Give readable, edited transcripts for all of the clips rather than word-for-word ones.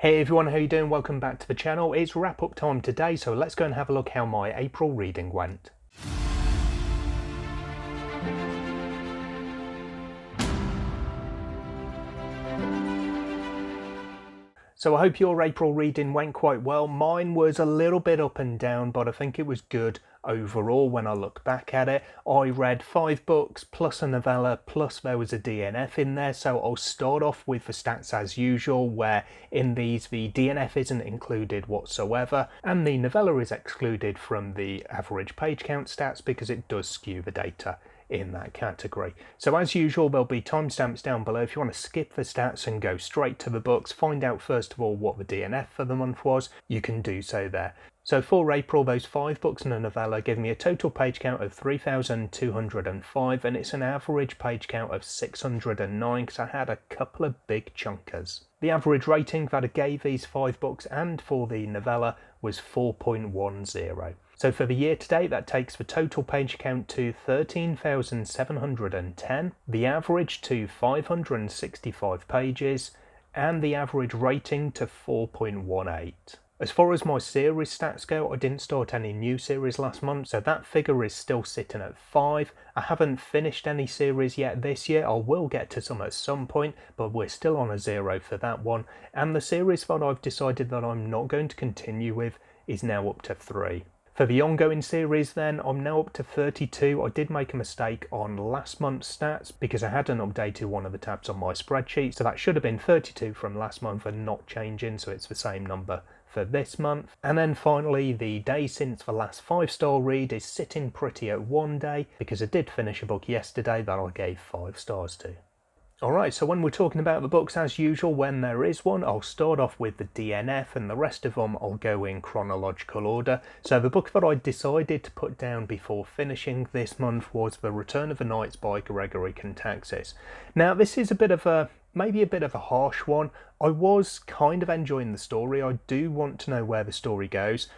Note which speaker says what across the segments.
Speaker 1: Hey everyone, how you doing? Welcome back to the channel. It's wrap up time today, so let's go and have a look how my April reading went. So I hope your April reading went quite well. Mine was a little bit up and down, but I think it was good overall when I look back at it. I read 5 books plus a novella, plus there was a DNF in there. So I'll start off with the stats as usual, where in these the DNF isn't included whatsoever, and the novella is excluded from the average page count stats because it does skew the data in that category. So as usual, there'll be timestamps down below if you want to skip the stats and go straight to the books, find out first of all what the DNF for the month was, you can do so there. So for April, those 5 books and a novella give me a total page count of 3,205, and it's an average page count of 609 because I had a couple of big chunkers. The average rating that I gave these 5 books and for the novella was 4.10. So for the year to date, that takes the total page count to 13,710, the average to 565 pages, and the average rating to 4.18. As far as my series stats go, I didn't start any new series last month, so that figure is still sitting at 5. I haven't finished any series yet this year. I will get to some at some point, but we're still on a 0 for that one. And the series that I've decided that I'm not going to continue with is now up to 3. For the ongoing series then, I'm now up to 32. I did make a mistake on last month's stats because I hadn't updated one of the tabs on my spreadsheet, so that should have been 32 from last month and not changing, so it's the same number for this month. And then finally, the day since the last 5-star read is sitting pretty at 1 day because I did finish a book yesterday that I gave 5 stars to. Alright, so when we're talking about the books, as usual, when there is one, I'll start off with the DNF and the rest of them I'll go in chronological order. So the book that I decided to put down before finishing this month was The Return of the Knights by Gregory Contaxis. Now this is maybe a bit of a harsh one. I was kind of enjoying the story. I do want to know where the story goes,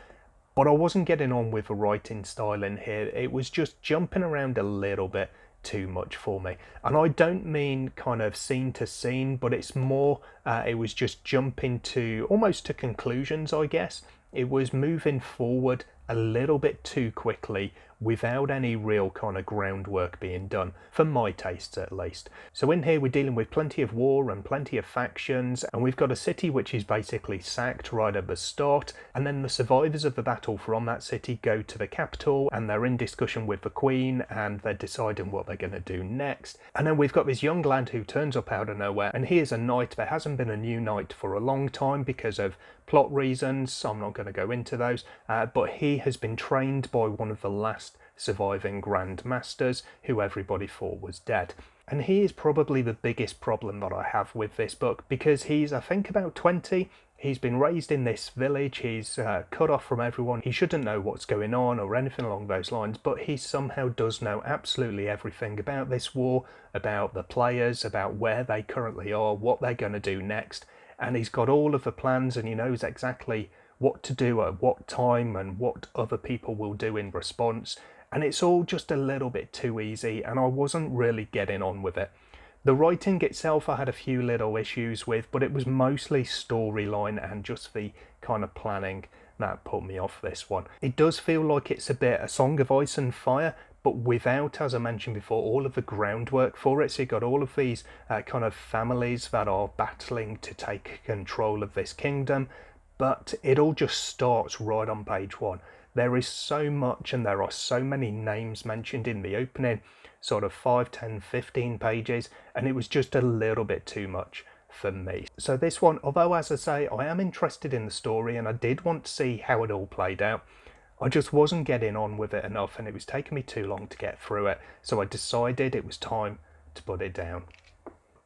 Speaker 1: but I wasn't getting on with the writing style in here. It was just jumping around a little bit too much for me, and I don't mean kind of scene to scene, but it's more it was just jumping to almost to conclusions, I guess. It was moving forward a little bit too quickly without any real kind of groundwork being done, for my tastes at least. So in here we're dealing with plenty of war and plenty of factions, and we've got a city which is basically sacked right at the start, and then the survivors of the battle from that city go to the capital and they're in discussion with the Queen and they're deciding what they're going to do next. And then we've got this young lad who turns up out of nowhere, and he is a knight. There hasn't been a new knight for a long time because of plot reasons, so I'm not going to go into those, but he has been trained by one of the last surviving Grand Masters who everybody thought was dead. And he is probably the biggest problem that I have with this book, because he's, I think, about 20. He's been raised in this village, he's cut off from everyone, he shouldn't know what's going on or anything along those lines, but he somehow does know absolutely everything about this war, about the players, about where they currently are, what they're going to do next, and he's got all of the plans and he knows exactly what to do at what time and what other people will do in response, and it's all just a little bit too easy and I wasn't really getting on with it. The writing itself I had a few little issues with, but it was mostly storyline and just the kind of planning that put me off this one. It does feel like it's a bit a Song of Ice and Fire, but without, as I mentioned before, all of the groundwork for it. So you've got all of these kind of families that are battling to take control of this kingdom, but it all just starts right on page 1. There is so much and there are so many names mentioned in the opening, sort of 5, 10, 15 pages, and it was just a little bit too much for me. So this one, although as I say, I am interested in the story and I did want to see how it all played out, I just wasn't getting on with it enough and it was taking me too long to get through it, so I decided it was time to put it down.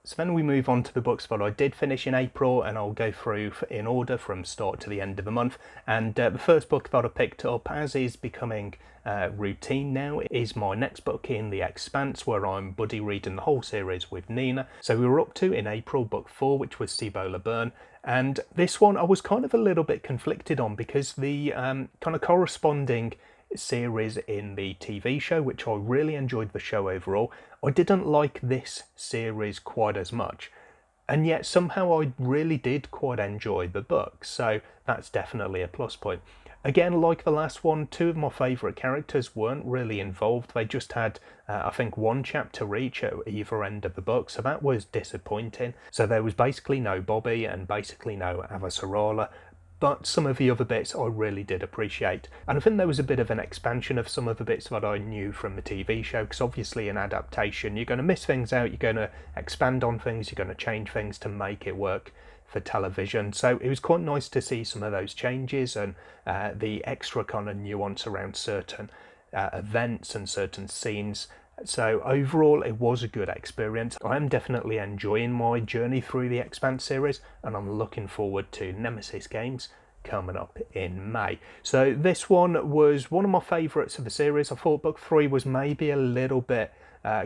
Speaker 1: So then we move on to the books that I did finish in April, and I'll go through in order from start to the end of the month. And the first book that I picked up, as is becoming routine now, is my next book in The Expanse, where I'm buddy reading the whole series with Nina. So we were up to, in April, book 4, which was Cibola Burn. And this one I was kind of a little bit conflicted on because the kind of corresponding series in the TV show, which I really enjoyed the show overall, I didn't like this series quite as much. and yet somehow I really did quite enjoy the book, so that's definitely a plus point. Again, like the last one, two of my favourite characters weren't really involved. They just had, I think, one chapter each at either end of the book, so that was disappointing. So there was basically no Bobby and basically no Avasarala, but some of the other bits I really did appreciate. And I think there was a bit of an expansion of some of the bits that I knew from the TV show, because obviously in adaptation you're going to miss things out, you're going to expand on things, you're going to change things to make it work for television. So it was quite nice to see some of those changes and the extra kind of nuance around certain events and certain scenes. So overall, it was a good experience. I am definitely enjoying my journey through the Expanse series, and I'm looking forward to Nemesis games coming up in May. So this one was one of my favourites of the series. I thought book 3 was maybe a little bit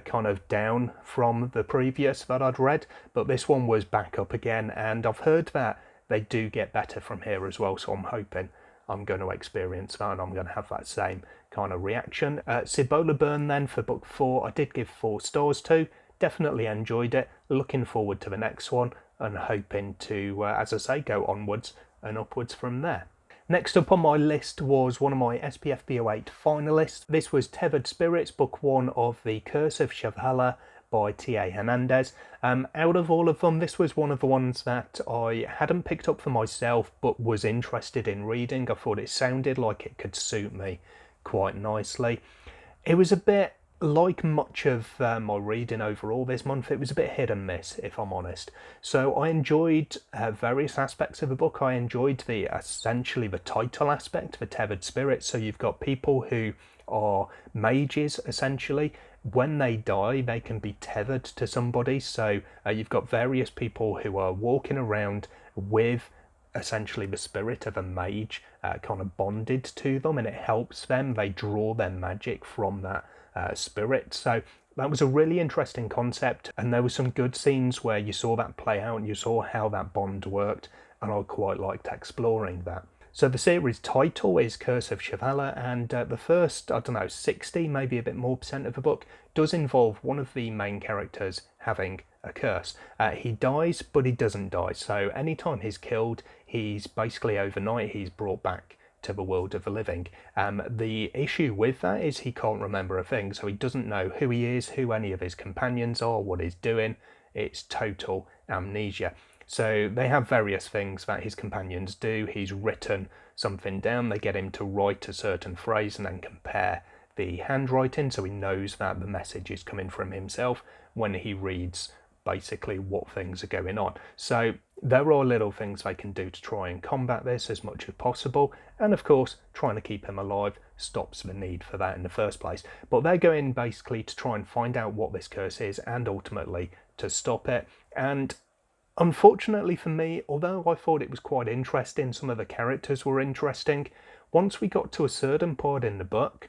Speaker 1: kind of down from the previous that I'd read, but this one was back up again, and I've heard that they do get better from here as well, so I'm hoping I'm going to experience that and I'm going to have that same kind of reaction. Cibola Burn then for book 4, I did give 4 stars to. Definitely enjoyed it. Looking forward to the next one and hoping to, as I say, go onwards and upwards from there. Next up on my list was one of my SPF BO8 finalists. This was Tethered Spirits, book 1 of The Curse of Shavala by T.A. Hernandez. Out of all of them, this was one of the ones that I hadn't picked up for myself but was interested in reading. I thought it sounded like it could suit me quite nicely. It was a bit like much of my reading overall this month. It was a bit hit and miss, if I'm honest. So I enjoyed various aspects of the book. I enjoyed essentially the title aspect, the Tethered Spirits. So you've got people who are mages, essentially. When they die, they can be tethered to somebody. So you've got various people who are walking around with essentially the spirit of a mage kind of bonded to them, and it helps them. They draw their magic from that spirit. So that was a really interesting concept, and there were some good scenes where you saw that play out and you saw how that bond worked, and I quite liked exploring that. So the series title is Curse of Shavala, and the first, 60, maybe a bit more percent of the book does involve one of the main characters having a curse. He dies, but he doesn't die. So anytime he's killed, he's basically overnight, he's brought back to the world of the living. The issue with that is he can't remember a thing, so he doesn't know who he is, who any of his companions are, what he's doing. It's total amnesia. So they have various things that his companions do. He's written something down, they get him to write a certain phrase and then compare the handwriting so he knows that the message is coming from himself when he reads basically what things are going on. So there are little things they can do to try and combat this as much as possible, and of course trying to keep him alive stops the need for that in the first place. But they're going basically to try and find out what this curse is and ultimately to stop it. And unfortunately for me, although I thought it was quite interesting, some of the characters were interesting, once we got to a certain part in the book,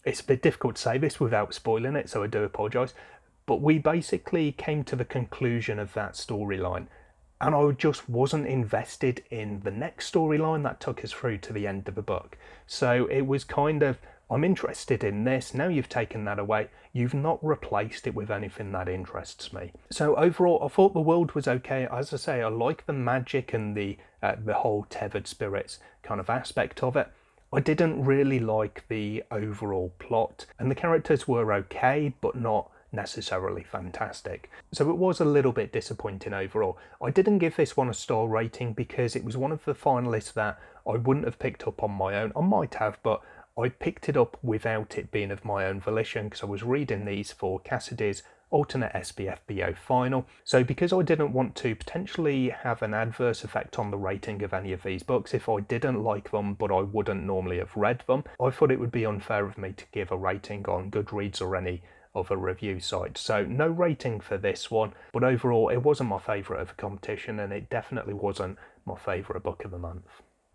Speaker 1: it's a bit difficult to say this without spoiling it, so I do apologise, but we basically came to the conclusion of that storyline, and I just wasn't invested in the next storyline that took us through to the end of the book. So it was kind of, I'm interested in this, now you've taken that away, you've not replaced it with anything that interests me. So overall, I thought the world was okay. As I say, I like the magic and the whole tethered spirits kind of aspect of it. I didn't really like the overall plot, and the characters were okay, but not necessarily fantastic. So it was a little bit disappointing overall. I didn't give this one a star rating because it was one of the finalists that I wouldn't have picked up on my own. I might have, but I picked it up without it being of my own volition because I was reading these for Cassidy's alternate SPF BO final. So because I didn't want to potentially have an adverse effect on the rating of any of these books if I didn't like them but I wouldn't normally have read them, I thought it would be unfair of me to give a rating on Goodreads or any other review site. So no rating for this one, but overall it wasn't my favourite of the competition, and it definitely wasn't my favourite book of the month.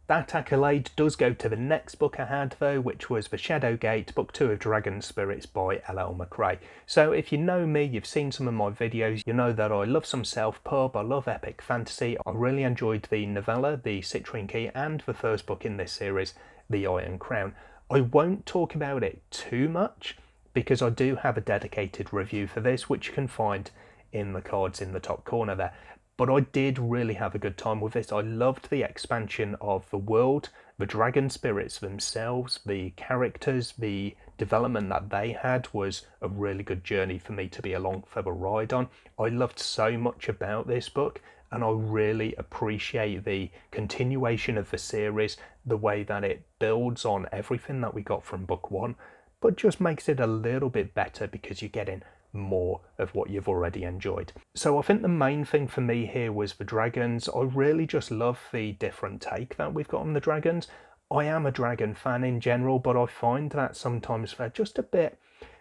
Speaker 1: That accolade does go to the next book I had though, which was The Shadowgate, Book 2 of Dragon Spirits by L.L. McRae. So if you know me, you've seen some of my videos, you know that I love some self-pub, I love epic fantasy. I really enjoyed the novella, The Citrine Key, and the first book in this series, The Iron Crown. I won't talk about it too much because I do have a dedicated review for this, which you can find in the cards in the top corner there. But I did really have a good time with this. I loved the expansion of the world, the dragon spirits themselves, the characters, the development that they had was a really good journey for me to be along for the ride on. I loved so much about this book, and I really appreciate the continuation of the series, the way that it builds on everything that we got from book one, but just makes it a little bit better because you're getting more of what you've already enjoyed. So I think the main thing for me here was the dragons. I really just love the different take that we've got on the dragons. I am a dragon fan in general, but I find that sometimes they're just a bit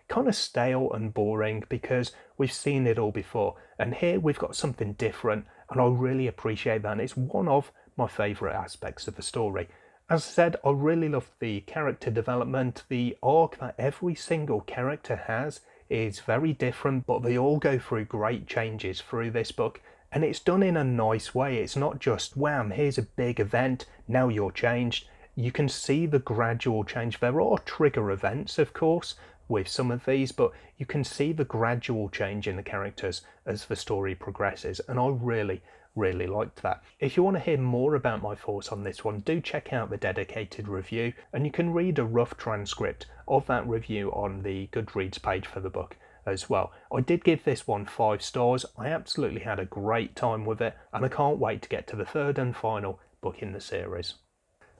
Speaker 1: kind of stale and boring because we've seen it all before. And here we've got something different, and I really appreciate that. And it's one of my favourite aspects of the story. As I said, I really love the character development. The arc that every single character has is very different, but they all go through great changes through this book, and it's done in a nice way. It's not just wham, here's a big event, now you're changed. You can see the gradual change. There are trigger events, of course, with some of these, but you can see the gradual change in the characters as the story progresses, and I really liked that. If you want to hear more about my thoughts on this one, do check out the dedicated review, and you can read a rough transcript of that review on the Goodreads page for the book as well. I did give this one 5 stars. I absolutely had a great time with it, and I can't wait to get to the third and final book in the series.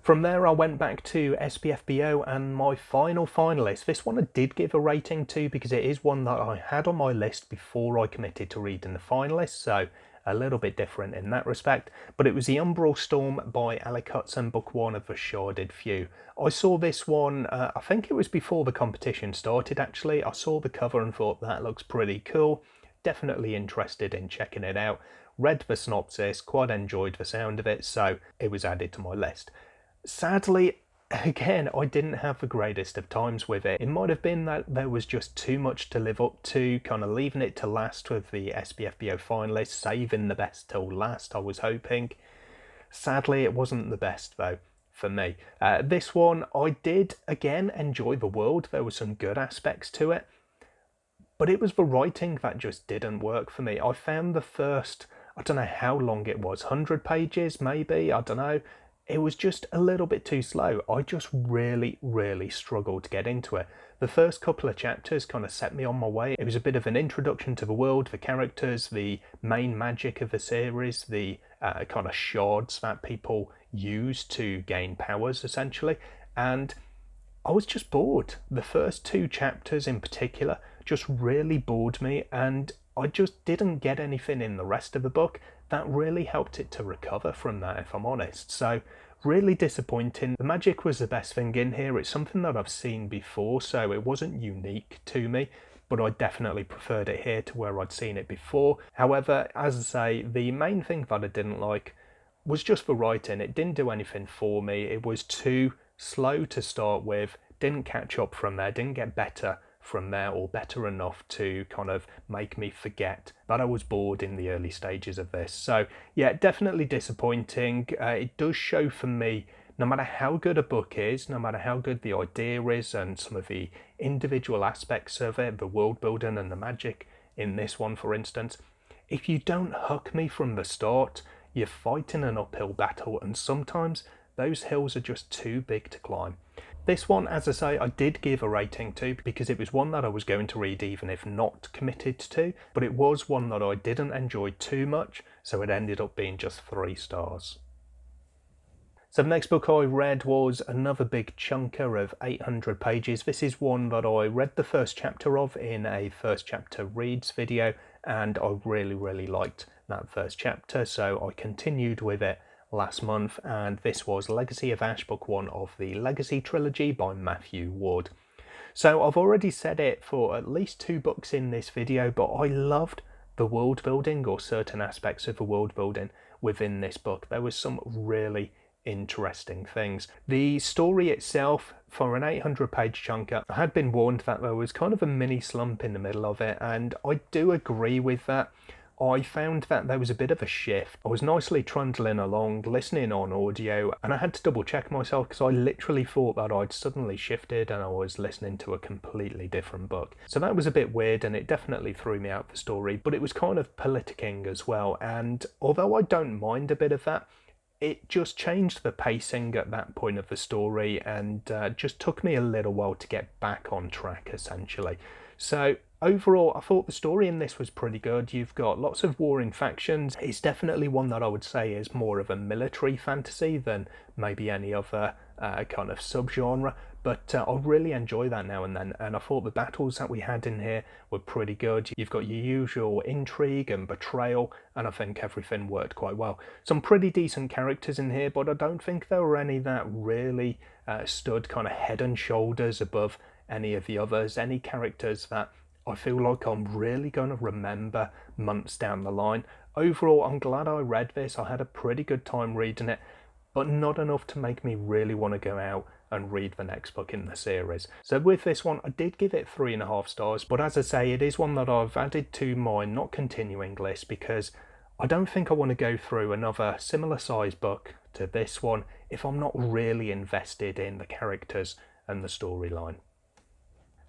Speaker 1: From there, I went back to SPFBO and my final finalist. This one I did give a rating to because it is one that I had on my list before I committed to reading the finalists, so a little bit different in that respect. But it was The Umbral Storm by Alec Hudson, book 1 of The Sharded Few. I saw this one, I think it was before the competition started actually. I saw the cover and thought that looks pretty cool. Definitely interested in checking it out. Read the synopsis, quite enjoyed the sound of it, so it was added to my list. Sadly, again, I didn't have the greatest of times with it. It might have been that there was just too much to live up to, kind of leaving it to last with the SPFBO finalists, saving the best till last, I was hoping. Sadly, it wasn't the best, though, for me. This one, I did, again, enjoy the world. There were some good aspects to it, but it was the writing that just didn't work for me. I found the first, I don't know how long it was, 100 pages, maybe, I don't know. It was just a little bit too slow. I just really struggled to get into it. The first couple of chapters kind of set me on my way. It was a bit of an introduction to the world, the characters, the main magic of the series, the kind of shards that people use to gain powers, essentially. And I was just bored. The first 2 chapters in particular just really bored me, and I just didn't get anything in the rest of the book that really helped it to recover from that, if I'm honest. So really disappointing. The magic was the best thing in here. It's something that I've seen before, so it wasn't unique to me, but I definitely preferred it here to where I'd seen it before. However, as I say, the main thing that I didn't like was just the writing. It didn't do anything for me. It was too slow to start with, didn't catch up from there, didn't get better from there, or better enough to kind of make me forget that I was bored in the early stages of this. So yeah, definitely disappointing. It does show for me, no matter how good a book is, no matter how good the idea is and some of the individual aspects of it, the world building and the magic in this one for instance, if you don't hook me from the start, you're fighting an uphill battle, and sometimes those hills are just too big to climb. This one, as I say, I did give a rating to because it was one that I was going to read even if not committed to, but it was one that I didn't enjoy too much, so it ended up being just 3 stars. So the next book I read was another big chunker of 800 pages. This is one that I read the first chapter of in a first chapter reads video, and I really liked that first chapter, so I continued with it last month, and this was Legacy of Ash, book 1 of the Legacy trilogy by Matthew Ward. So I've already said it for at least 2 books in this video, but I loved the world building, or certain aspects of the world building within this book. There was some really interesting things. The story itself, for an 800 page chunker, I had been warned that there was kind of a mini slump in the middle of it, and I do agree with that. I found that there was a bit of a shift. I was nicely trundling along, listening on audio, and I had to double check myself because I literally thought that I'd suddenly shifted and I was listening to a completely different book. So that was a bit weird, and it definitely threw me out the story, but it was kind of politicking as well. And although I don't mind a bit of that, it just changed the pacing at that point of the story, and just took me a little while to get back on track, essentially. So overall, I thought the story in this was pretty good. You've got lots of warring factions. It's definitely one that I would say is more of a military fantasy than maybe any other kind of subgenre. But I really enjoy that now and then, and I thought the battles that we had in here were pretty good. You've got your usual intrigue and betrayal, and I think everything worked quite well. Some pretty decent characters in here, but I don't think there were any that really stood kind of head and shoulders above any of the others. Any characters that I feel like I'm really going to remember months down the line. Overall, I'm glad I read this. I had a pretty good time reading it, but not enough to make me really want to go out and read the next book in the series. So with this one, I did give it 3.5 stars, but as I say, it is one that I've added to my not continuing list because I don't think I want to go through another similar size book to this one if I'm not really invested in the characters and the storyline.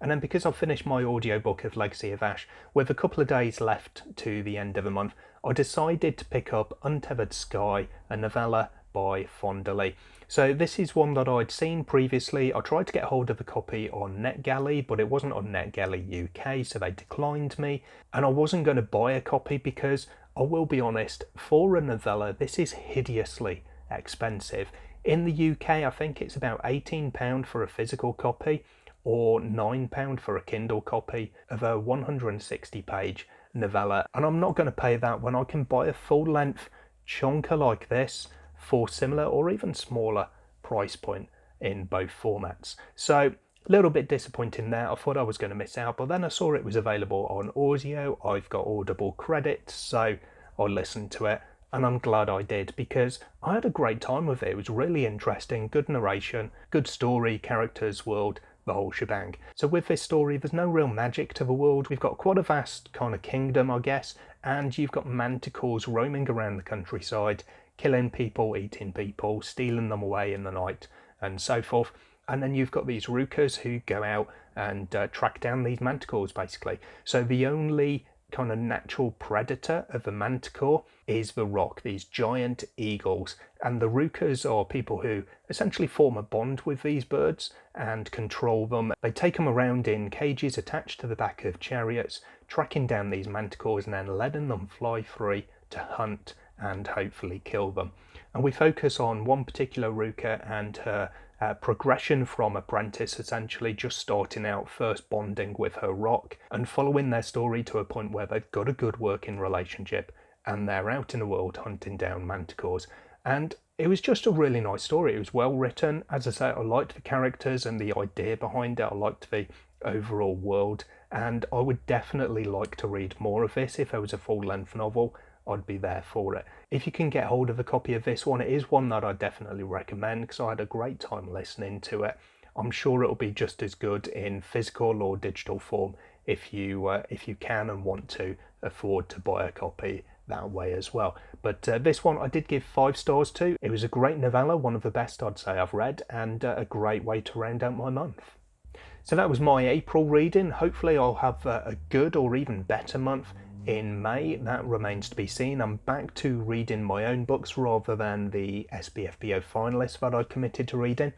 Speaker 1: And then because I've finished my audiobook of Legacy of Ash, with a couple of days left to the end of the month, I decided to pick up Untethered Sky, a novella by Fonderly. So this is one that I'd seen previously. I tried to get hold of a copy on NetGalley, but it wasn't on NetGalley UK, so they declined me. And I wasn't going to buy a copy because, I will be honest, for a novella, this is hideously expensive. In the UK, I think it's about £18 for a physical copy, or £9 for a Kindle copy of a 160-page novella. And I'm not going to pay that when I can buy a full-length chunker like this for similar or even smaller price point in both formats. So a little bit disappointing there. I thought I was going to miss out, but then I saw it was available on audio. I've got Audible credits, so I listened to it, and I'm glad I did because I had a great time with it. It was really interesting, good narration, good story, characters, world, the whole shebang. So with this story, there's no real magic to the world. We've got quite a vast kind of kingdom, I guess, and you've got manticores roaming around the countryside, killing people, eating people, stealing them away in the night, and so forth. And then you've got these Rookas who go out and track down these manticores, basically. So the only kind of natural predator of the manticore is the rock, these giant eagles. And the Rookas are people who essentially form a bond with these birds and control them. They take them around in cages attached to the back of chariots, tracking down these manticores and then letting them fly free to hunt and hopefully kill them. And we focus on one particular Rooka and her progression from apprentice, essentially just starting out, first bonding with her rock and following their story to a point where they've got a good working relationship and they're out in the world hunting down manticores. And it was just a really nice story. It was well written. As I say, I liked the characters and the idea behind it. I liked the overall world, and I would definitely like to read more of this. If there was a full-length novel, I'd be there for it. If you can get hold of a copy of this one, it is one that I definitely recommend because I had a great time listening to it. I'm sure it'll be just as good in physical or digital form if you can and want to afford to buy a copy that way as well. But this one I did give 5 stars to. It was a great novella, one of the best I'd say I've read, and a great way to round out my month. So that was my April reading. Hopefully I'll have a good or even better month in May. That remains to be seen. I'm back to reading my own books rather than the SBFBO finalists that I committed to reading.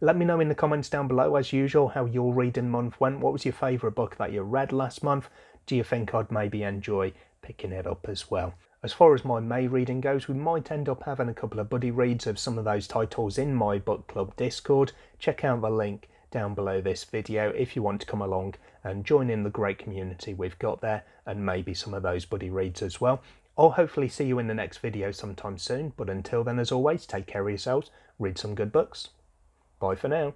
Speaker 1: Let me know in the comments down below, as usual, how your reading month went. What was your favourite book that you read last month? Do you think I'd maybe enjoy picking it up as well? As far as my May reading goes, we might end up having a couple of buddy reads of some of those titles in my book club Discord. Check out the link down below this video if you want to come along and join in the great community we've got there, and maybe some of those buddy reads as well. I'll hopefully see you in the next video sometime soon, but until then, as always, take care of yourselves, read some good books. Bye for now.